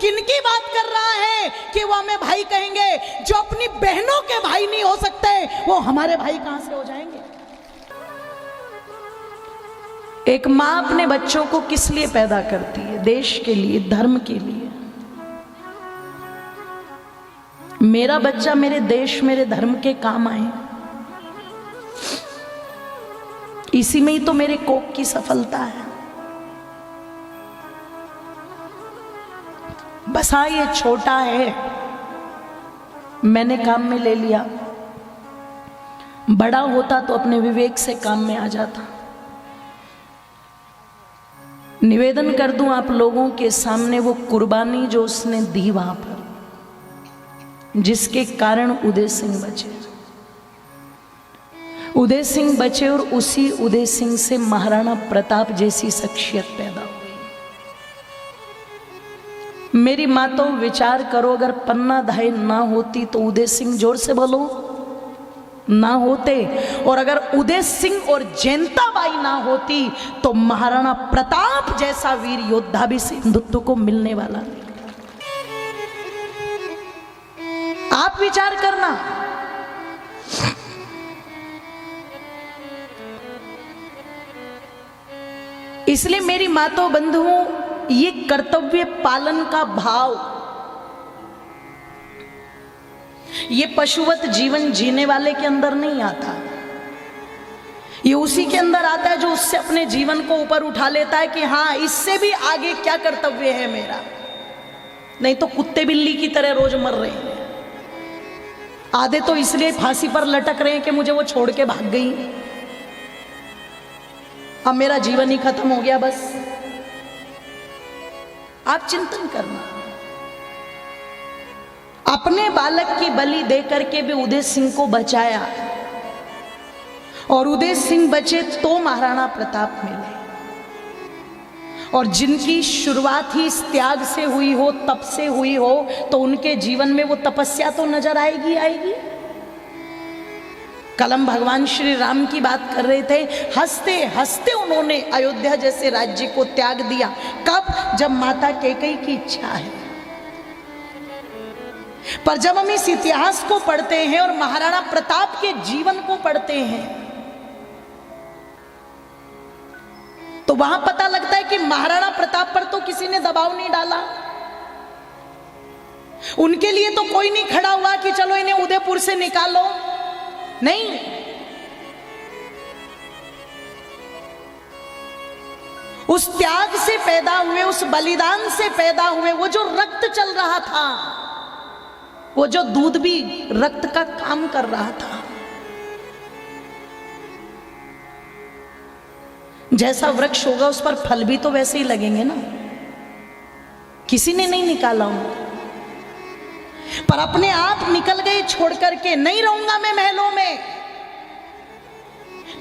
किनकी बात कर रहा है कि वो हमें भाई कहेंगे? जो अपनी बहनों के भाई नहीं हो सकते वो हमारे भाई कहां से हो जाएंगे? एक मां अपने बच्चों को किस लिए पैदा करती है? देश के लिए, धर्म के लिए। मेरा बच्चा मेरे देश, मेरे धर्म के काम आए, इसी में ही तो मेरे कोक की सफलता है। बस हाँ, ये छोटा है, मैंने काम में ले लिया, बड़ा होता तो अपने विवेक से काम में आ जाता। निवेदन कर दूं आप लोगों के सामने, वो कुर्बानी जो उसने दी वहां पर, जिसके कारण उदय सिंह बचे। उदय सिंह बचे और उसी उदय सिंह से महाराणा प्रताप जैसी शख्सियत पैदा हुई। मेरी माँ तो विचार करो, अगर पन्ना धाय ना होती तो उदय सिंह, जोर से बोलो, ना होते। और अगर उदय सिंह और जयंताबाई ना होती तो महाराणा प्रताप जैसा वीर योद्धा भी हिंदुत्व को मिलने वाला नहीं। आप विचार करना। इसलिए मेरी माताओं, बंधुओं, ये कर्तव्य पालन का भाव, ये पशुवत जीवन जीने वाले के अंदर नहीं आता। ये उसी के अंदर आता है जो उससे अपने जीवन को ऊपर उठा लेता है कि हाँ, इससे भी आगे क्या कर्तव्य है मेरा। नहीं तो कुत्ते बिल्ली की तरह रोज मर रहे हैं। आधे तो इसलिए फांसी पर लटक रहे हैं कि मुझे वो छोड़ के भाग गई, अब मेरा जीवन ही खत्म हो गया। बस आप चिंतन करना। अपने बालक की बलि दे करके भी उदय सिंह को बचाया, और उदय सिंह बचे तो महाराणा प्रताप मिले। और जिनकी शुरुआत ही इस त्याग से हुई हो, तप से हुई हो, तो उनके जीवन में वो तपस्या तो नजर आएगी आएगी। कल हम भगवान श्री राम की बात कर रहे थे, हंसते हंसते उन्होंने अयोध्या जैसे राज्य को त्याग दिया। कब? जब माता कैकेयी की इच्छा है। पर जब हम इस इतिहास को पढ़ते हैं और महाराणा प्रताप के जीवन को पढ़ते हैं, तो वहां पता लगता है कि महाराणा प्रताप पर तो किसी ने दबाव नहीं डाला। उनके लिए तो कोई नहीं खड़ा हुआ कि चलो इन्हें उदयपुर से निकालो। नहीं, उस त्याग से पैदा हुए, उस बलिदान से पैदा हुए, वो जो रक्त चल रहा था, वो जो दूध भी रक्त का काम कर रहा था। जैसा वृक्ष होगा उस पर फल भी तो वैसे ही लगेंगे ना। किसी ने नहीं निकाला उनको, पर अपने आप निकल गए छोड़ करके। नहीं रहूंगा मैं महलों में,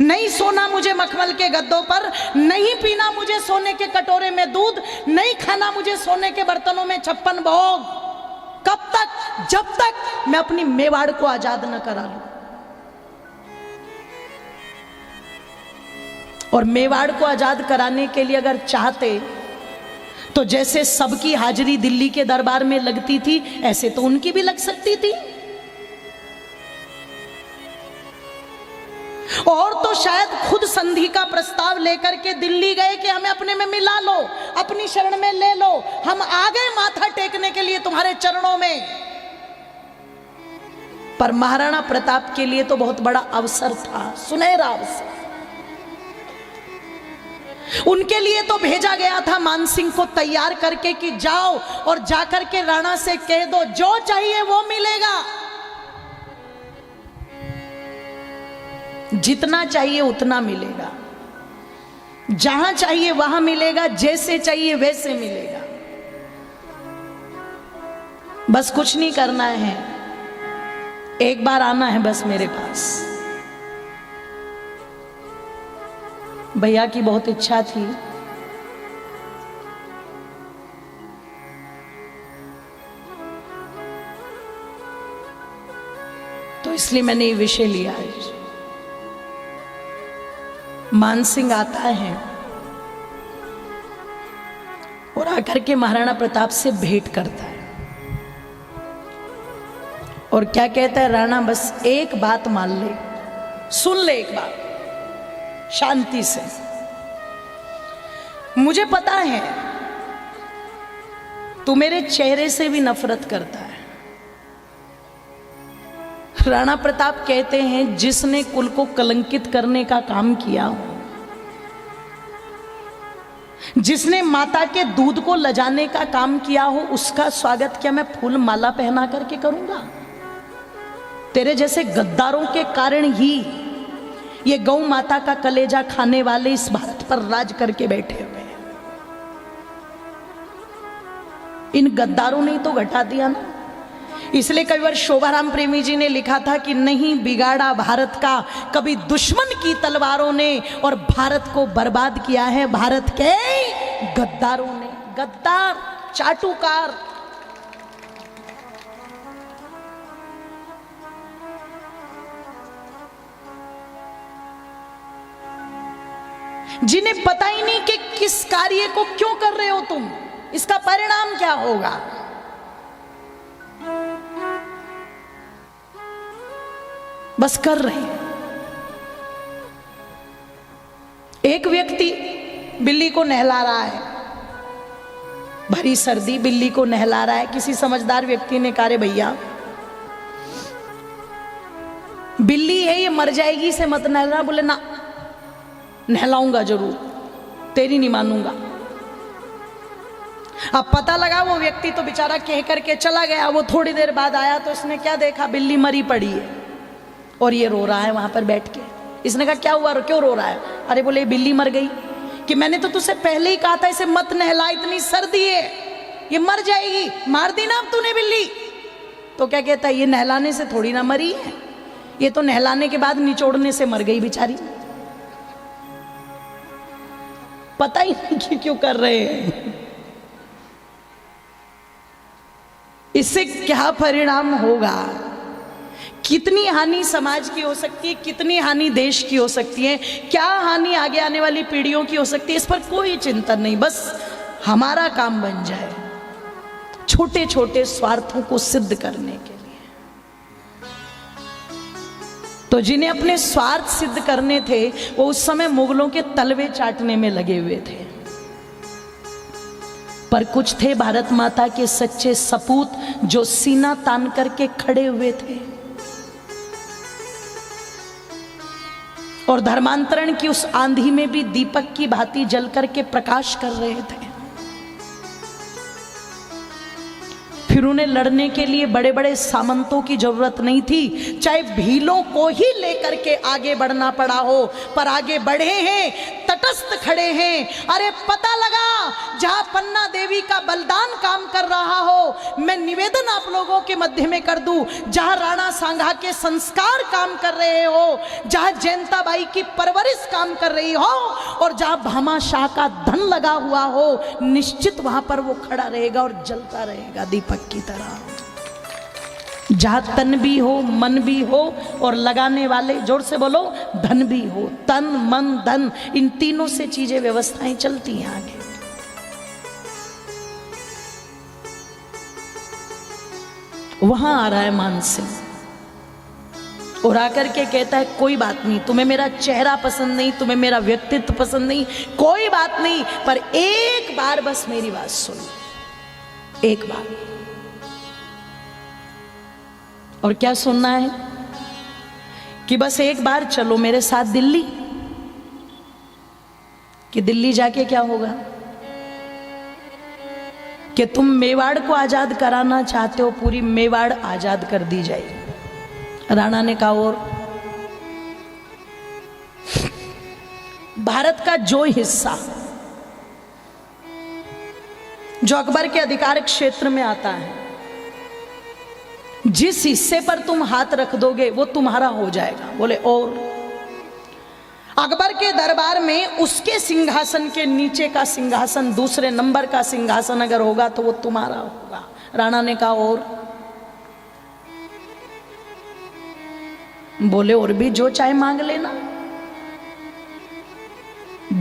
नहीं सोना मुझे मखमल के गद्दों पर, नहीं पीना मुझे सोने के कटोरे में दूध, नहीं खाना मुझे सोने के बर्तनों में 56 भोग। कब तक? जब तक मैं अपनी मेवाड़ को आजाद न करा लूं। और मेवाड़ को आजाद कराने के लिए अगर चाहते तो जैसे सबकी हाजिरी दिल्ली के दरबार में लगती थी, ऐसे तो उनकी भी लग सकती थी। और तो शायद खुद संधि का प्रस्ताव लेकर के दिल्ली गए कि हमें अपने में मिला लो, अपनी शरण में ले लो, हम आ गए माथा टेकने के लिए तुम्हारे चरणों में। पर महाराणा प्रताप के लिए तो बहुत बड़ा अवसर था, सुनहरा अवसर। उनके लिए तो भेजा गया था मानसिंह को तैयार करके कि जाओ और जाकर के राणा से कह दो जो चाहिए वो मिलेगा, जितना चाहिए उतना मिलेगा, जहां चाहिए वहां मिलेगा, जैसे चाहिए वैसे मिलेगा। बस कुछ नहीं करना है, एक बार आना है बस मेरे पास। भैया की बहुत इच्छा थी, तो इसलिए मैंने ये विषय लिया है। मानसिंह आता है और आकर के महाराणा प्रताप से भेंट करता है और क्या कहता है, राणा बस एक बात मान ले, सुन ले एक बात शांति से। मुझे पता है तू मेरे चेहरे से भी नफरत करता है। राणा प्रताप कहते हैं, जिसने कुल को कलंकित करने का काम किया हो, जिसने माता के दूध को लजाने का काम किया हो, उसका स्वागत क्या मैं फूल माला पहना करके करूंगा? तेरे जैसे गद्दारों के कारण ही ये गौ माता का कलेजा खाने वाले इस भारत पर राज करके बैठे हुए हैं। इन गद्दारों ने तो घटा दिया ना। इसलिए कई बार शोभाराम प्रेमी जी ने लिखा था कि नहीं बिगाड़ा भारत का कभी दुश्मन की तलवारों ने, और भारत को बर्बाद किया है भारत के गद्दारों ने। गद्दार, चाटुकार। जिन्हें पता ही नहीं कि किस कार्य को क्यों कर रहे हो तुम, इसका परिणाम क्या होगा। बस कर रहे हैं। एक व्यक्ति बिल्ली को नहला रहा है, भरी सर्दी, बिल्ली को नहला रहा है। किसी समझदार व्यक्ति ने कहा, रे भैया बिल्ली है ये मर जाएगी, इसे मत नहलाना। बोले ना, नहलाऊंगा जरूर, तेरी नहीं मानूंगा। अब पता लगा वो व्यक्ति तो बेचारा कह करके चला गया। वो थोड़ी देर बाद आया तो इसने क्या देखा, बिल्ली मरी पड़ी है और ये रो रहा है वहां पर बैठ के। इसने कहा क्या हुआ, क्यों रो रहा है? अरे बोले बिल्ली मर गई। कि मैंने तो तुझसे पहले ही कहा था इसे मत नहला, इतनी सर्दी है, ये मर जाएगी, मार दी ना अब तूने बिल्ली। तो क्या कहता है, ये नहलाने से थोड़ी ना मरी है, ये तो नहलाने के बाद निचोड़ने से मर गई बेचारी। पता ही नहीं कि क्यों कर रहे हैं। इससे क्या परिणाम होगा, कितनी हानि समाज की हो सकती है, कितनी हानि देश की हो सकती है, क्या हानि आगे आने वाली पीढ़ियों की हो सकती है, इस पर कोई चिंतन नहीं। बस हमारा काम बन जाए छोटे छोटे स्वार्थों को सिद्ध करने के लिए। तो जिन्हें अपने स्वार्थ सिद्ध करने थे वो उस समय मुगलों के तलवे चाटने में लगे हुए थे। पर कुछ थे भारत माता के सच्चे सपूत जो सीना तान करके खड़े हुए थे और धर्मांतरण की उस आंधी में भी दीपक की भांति जल करके प्रकाश कर रहे थे। फिर उन्हें लड़ने के लिए बड़े बड़े सामंतों की जरूरत नहीं थी, चाहे भीलों को ही लेकर के आगे बढ़ना पड़ा हो, पर आगे बढ़े हैं, तटस्थ खड़े हैं। अरे पता लगा जहां पन्ना देवी का बलिदान काम कर रहा हो, मैं निवेदन आप लोगों के मध्य में कर दूं, जहां राणा सांघा के संस्कार काम कर रहे हो, जहां जयंताबाई की परवरिश काम कर रही हो और जहां भामा शाह का धन लगा हुआ हो, निश्चित वहां पर वो खड़ा रहेगा और जलता रहेगा दीपक की तरह। जहां तन भी हो, मन भी हो और लगाने वाले, जोर से बोलो, धन भी हो। तन मन धन, इन तीनों से चीजें व्यवस्थाएं चलती हैं आगे। वहां आ रहा है मानसिंह और आकर के कहता है कोई बात नहीं, तुम्हें मेरा चेहरा पसंद नहीं, तुम्हें मेरा व्यक्तित्व पसंद नहीं, कोई बात नहीं, पर एक बार बस मेरी बात सुनो, एक बार। और क्या सुनना है कि बस एक बार चलो मेरे साथ दिल्ली। कि दिल्ली जाके क्या होगा? कि तुम मेवाड़ को आजाद कराना चाहते हो, पूरी मेवाड़ आजाद कर दी जाएगी। राणा ने कहा और भारत का जो हिस्सा जो अकबर के अधिकार क्षेत्र में आता है, जिस हिस्से पर तुम हाथ रख दोगे वो तुम्हारा हो जाएगा। बोले और अकबर के दरबार में उसके सिंहासन के नीचे का सिंहासन, दूसरे नंबर का सिंहासन अगर होगा तो वो तुम्हारा होगा। राणा ने कहा और? बोले और भी जो चाहे मांग लेना।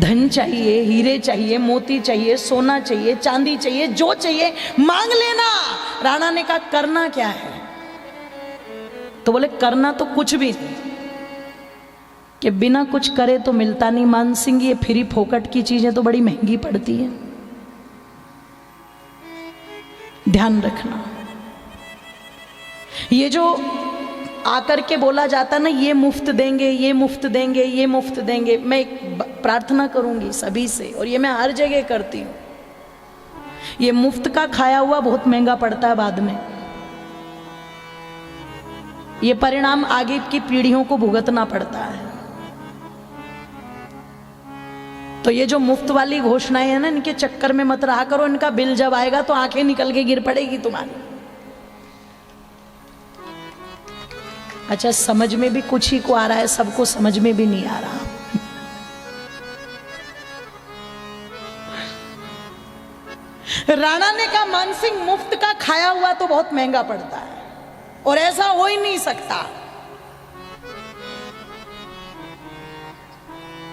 धन चाहिए, हीरे चाहिए, मोती चाहिए, सोना चाहिए, चांदी चाहिए, जो चाहिए मांग लेना। राणा ने कहा करना क्या है? तो बोले करना तो कुछ भी नहीं, कि बिना कुछ करे तो मिलता नहीं। मान सिंह, ये फ्री फोकट की चीजें तो बड़ी महंगी पड़ती है, ध्यान रखना। ये जो आकर के बोला जाता ना, ये मुफ्त देंगे, ये मुफ्त देंगे, ये मुफ्त देंगे, मैं एक प्रार्थना करूंगी सभी से, और ये मैं हर जगह करती हूं। ये मुफ्त का खाया हुआ बहुत महंगा पड़ता है बाद में। ये परिणाम आगे की पीढ़ियों को भुगतना पड़ता है। तो ये जो मुफ्त वाली घोषणाएं है ना, इनके चक्कर में मत रहा करो। इनका बिल जब आएगा तो आंखें निकल के गिर पड़ेगी तुम्हारी। अच्छा, समझ में भी कुछ ही को आ रहा है, सबको समझ में भी नहीं आ रहा। राणा ने कहा मानसिंह, मुफ्त का खाया हुआ तो बहुत महंगा पड़ता है और ऐसा हो ही नहीं सकता।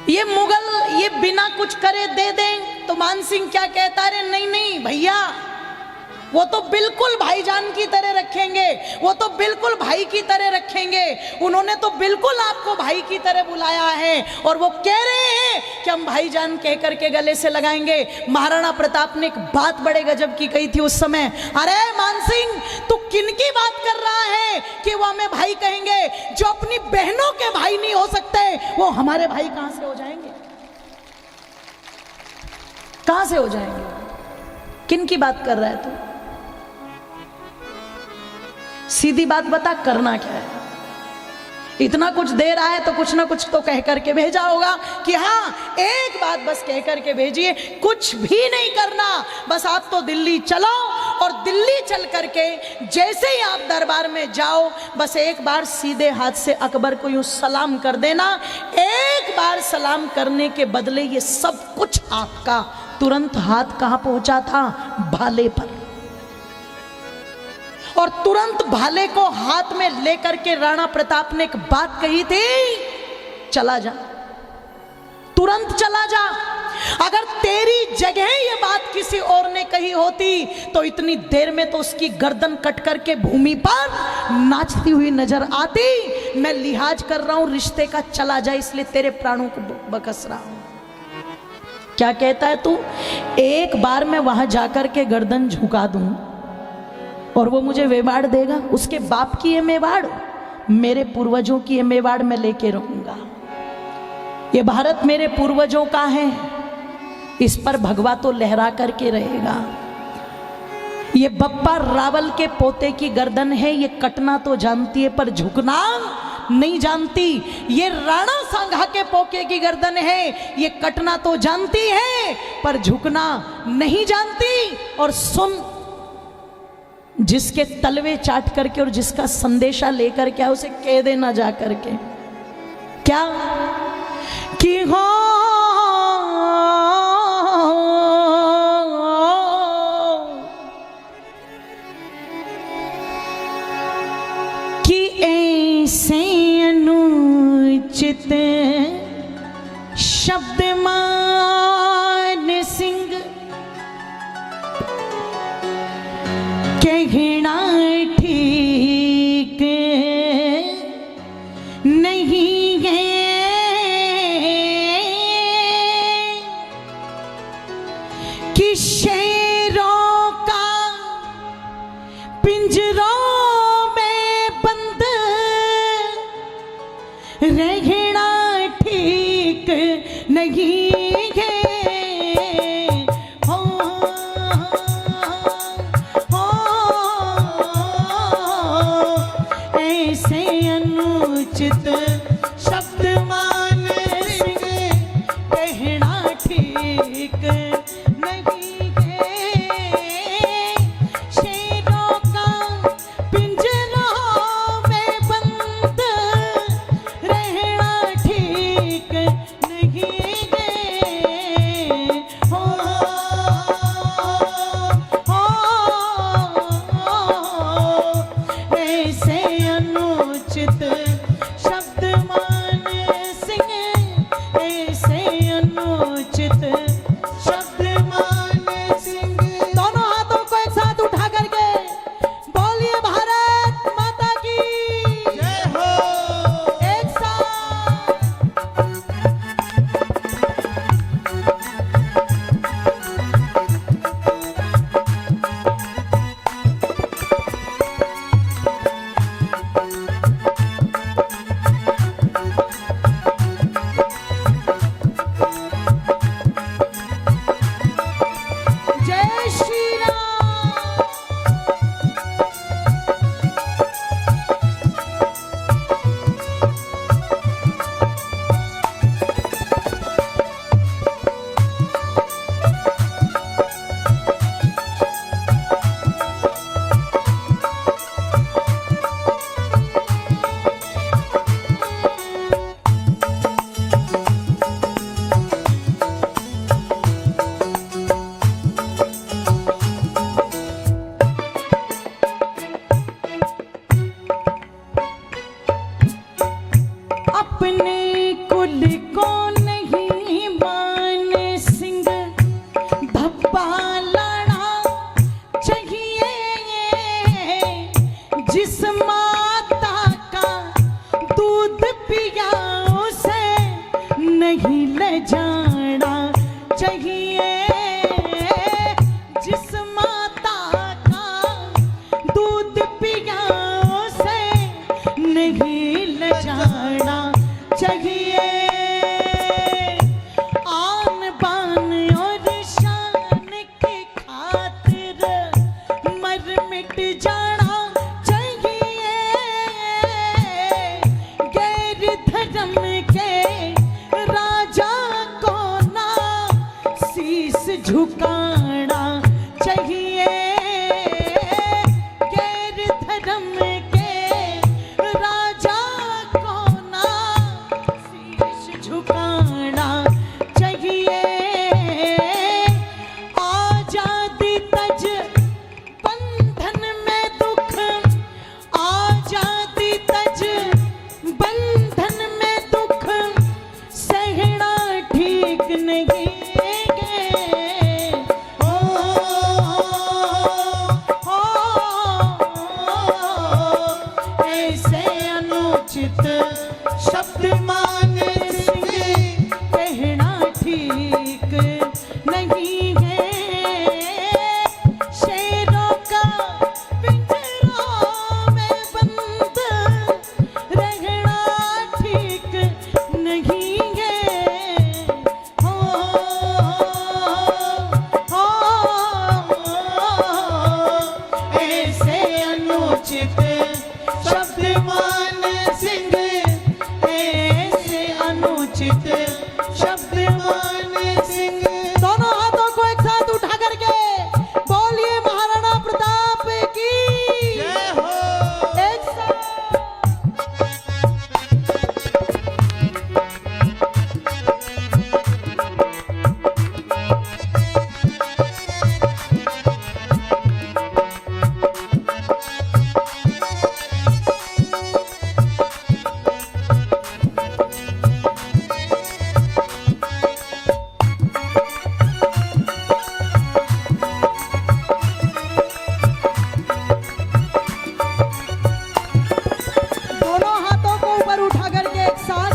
ये मुगल ये बिना कुछ करे दे दें। तो मानसिंह क्या कहता है? नहीं नहीं भैया, वो तो बिल्कुल भाईजान की तरह रखेंगे, वो तो बिल्कुल भाई की तरह रखेंगे। उन्होंने तो बिल्कुल आपको भाई की तरह बुलाया है और वो कह रहे हैं कि हम भाईजान कह करके गले से लगाएंगे। महाराणा प्रताप ने एक बात बड़े गजब की कही थी उस समय। अरे मानसिंह, तू किनकी बात कर रहा है कि वो हमें भाई कहेंगे? जो अपनी बहनों के भाई नहीं हो सकते, वो हमारे भाई कहां से हो जाएंगे? कहां से हो जाएंगे? किन की बात कर रहा है तू? सीधी बात बता, करना क्या है? इतना कुछ दे रहा है तो कुछ ना कुछ तो कह करके भेजा होगा कि हाँ, एक बात बस कह करके भेजिए, कुछ भी नहीं करना, बस आप तो दिल्ली चलो और दिल्ली चल करके जैसे ही आप दरबार में जाओ, बस एक बार सीधे हाथ से अकबर को यूं सलाम कर देना। एक बार सलाम करने के बदले ये सब कुछ आपका। तुरंत हाथ कहां पहुंचा था? भाले पर। और तुरंत भाले को हाथ में लेकर के राणा प्रताप ने एक बात कही थी, चला जा, तुरंत चला जा। अगर तेरी जगह ये बात किसी और ने कही होती तो इतनी देर में तो उसकी गर्दन कट करके भूमि पर नाचती हुई नजर आती। मैं लिहाज कर रहा हूं रिश्ते का, चला जा, इसलिए तेरे प्राणों को बकस रहा हूं। क्या कहता है तू? एक बार मैं वहां जाकर के गर्दन झुका दूं और वो मुझे मेवाड़ देगा? उसके बाप की ये मेवाड़, मेरे पूर्वजों की ये मेवाड़ मैं लेके रहूंगा। ये भारत मेरे पूर्वजों का है, इस पर भगवा तो लहरा करके रहेगा। ये बप्पा रावल के पोते की गर्दन है, ये कटना तो जानती है पर झुकना नहीं जानती। ये राणा सांघा के पोके की गर्दन है, ये कटना तो जानती है पर झुकना नहीं जानती। और सुन, जिसके तलवे चाट करके और जिसका संदेशा लेकर क्या उसे कह देना जा करके, क्या कि हो कि ऐसे अनुचित शब्द मान सिंह कहना ठीक नहीं है। कि शेरों का पिंजरों में बंद रहना ठीक नहीं है। अनुचित शब्द मान सिंह कहना ठीक नहीं है। शेरों का पिंजरों में बंद रहना ठीक नहीं है। जिस माता का दूध पिया उसे नहीं ले जाना चाहिए। जिस माता का दूध पिया उसे नहीं ले जाना चाहिए। आन बान और शान की खातिर मर मिट जाना चाहिए। गैर धर्म के राजा को ना शीश झुकाना चाहिए। गैर धर्म के राजा को ना शीश झुकाना चाहिए। आजादी तज बंधन में दुख, आजादी तज बंधन में दुख सहना ठीक नहीं गे। ओ, ऐसे अनुचित शब्द मान सिंह कहना ठीक नहीं है। शेरों का पिंजरों में बंद रहना ठीक नहीं है। हो, ऐसे अनुचित शब्द मान सिंह, ऐसे अनुचित शब्द मान सिंह। दोनों हाथों को एक साथ उठा करके बोलिए महाराणा प्रताप की जय हो। एक साथ। दोनों हाथों को ऊपर उठा करके एक साथ।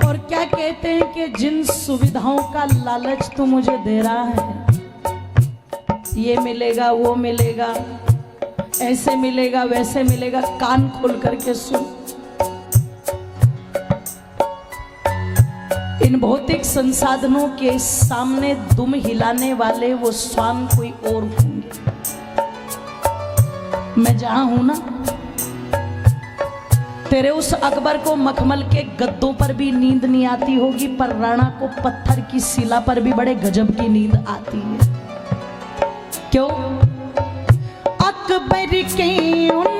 और क्या कहते हैं कि जिन सुविधाओं का लालच तू मुझे दे रहा है, ये मिलेगा वो मिलेगा, ऐसे मिलेगा वैसे मिलेगा, कान खोल करके सुन। इन भौतिक संसाधनों के सामने दुम हिलाने वाले वो स्वान कोई और होंगे। मैं जहां हूं ना, तेरे उस अकबर को मखमल के गद्दों पर भी नींद नहीं आती होगी, पर राणा को पत्थर की शिला पर भी बड़े गजब की नींद आती है। क्यों? अकबर के उन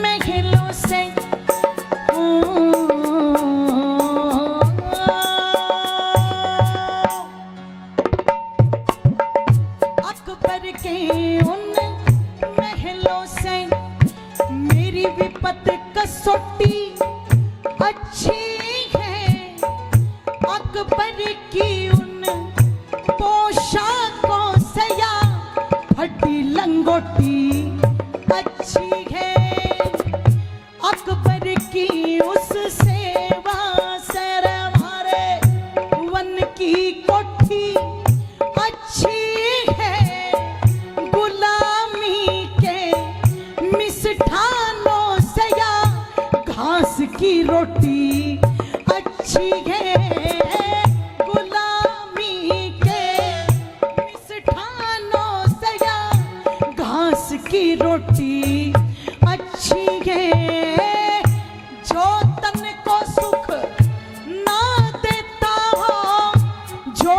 महलों से अकबर के उन महलों से मेरी विपत कसौटी अच्छी है। अकबर की उन पोशाकों से या फटी लंगोटी अच्छी है। अकबर की उस सेवा से हमारे वन की कोठी अच्छी है। गुलामी के मिष्ठानों से या घास की रोटी अच्छी है। गुलामी के मिष्ठानों से या घास की रोटी अच्छी है। जो तन को सुख ना देता हो, जो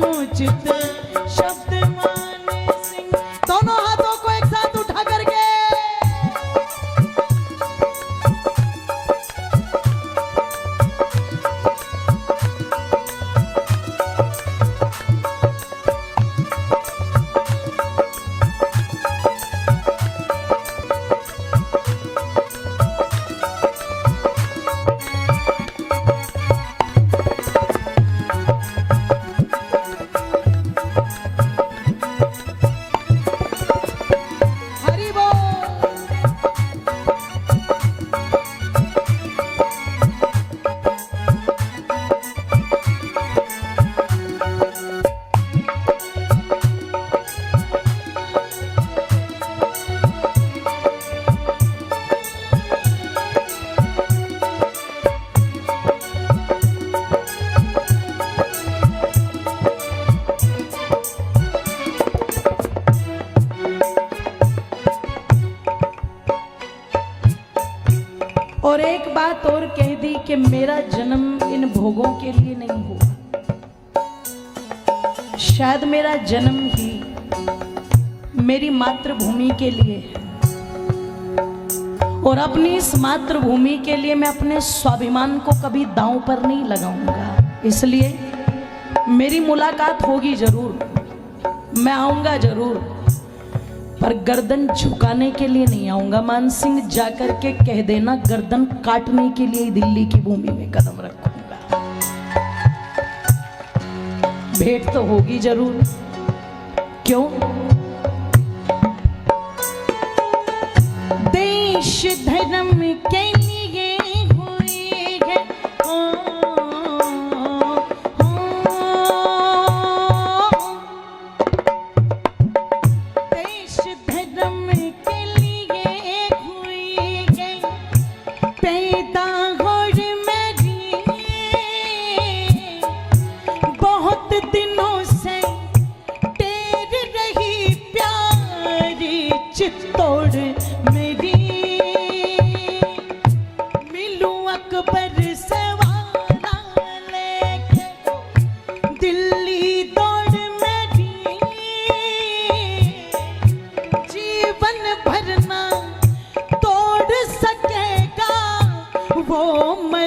अनुचित शब्द माने सिंह। दोनों हाथों को एक साथ उठा करके और एक बात और कह दी कि मेरा जन्म इन भोगों के लिए नहीं हुआ, शायद मेरा जन्म ही मेरी मातृभूमि के लिए है। और अपनी इस मातृभूमि के लिए मैं अपने स्वाभिमान को कभी दांव पर नहीं लगाऊंगा। इसलिए मेरी मुलाकात होगी जरूर, मैं आऊंगा जरूर, पर गर्दन झुकाने के लिए नहीं आऊंगा। मान सिंह जाकर के कह देना गर्दन काटने के लिए दिल्ली की भूमि में कदम रखूंगा। भेंट तो होगी जरूर, क्यों? देश धर्म के लिए हुई है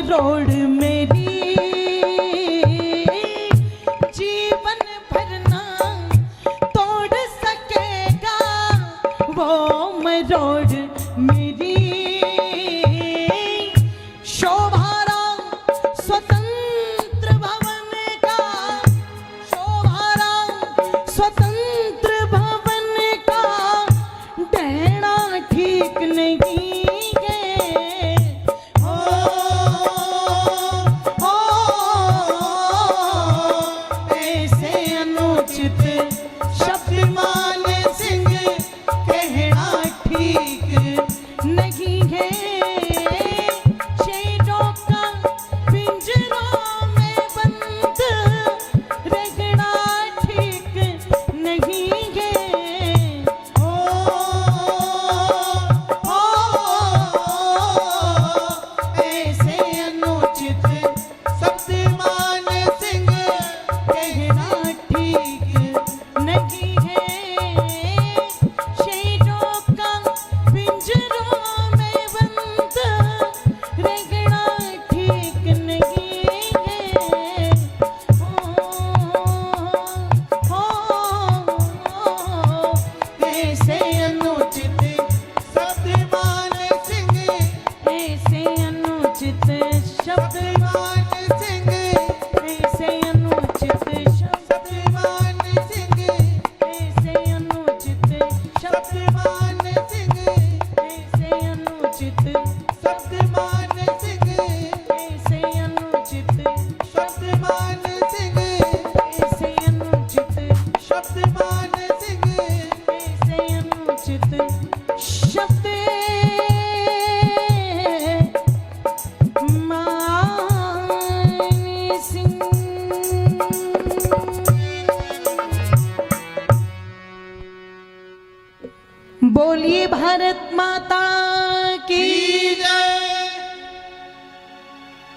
रोड मेरी, जीवन भरना तोड़ सकेगा वो मरोड़ मेरी। शोभारा स्वतंत्र भवन का, शोभारा स्वतंत्र भवन का डहना ठीक नहीं। बोलिए भारत माता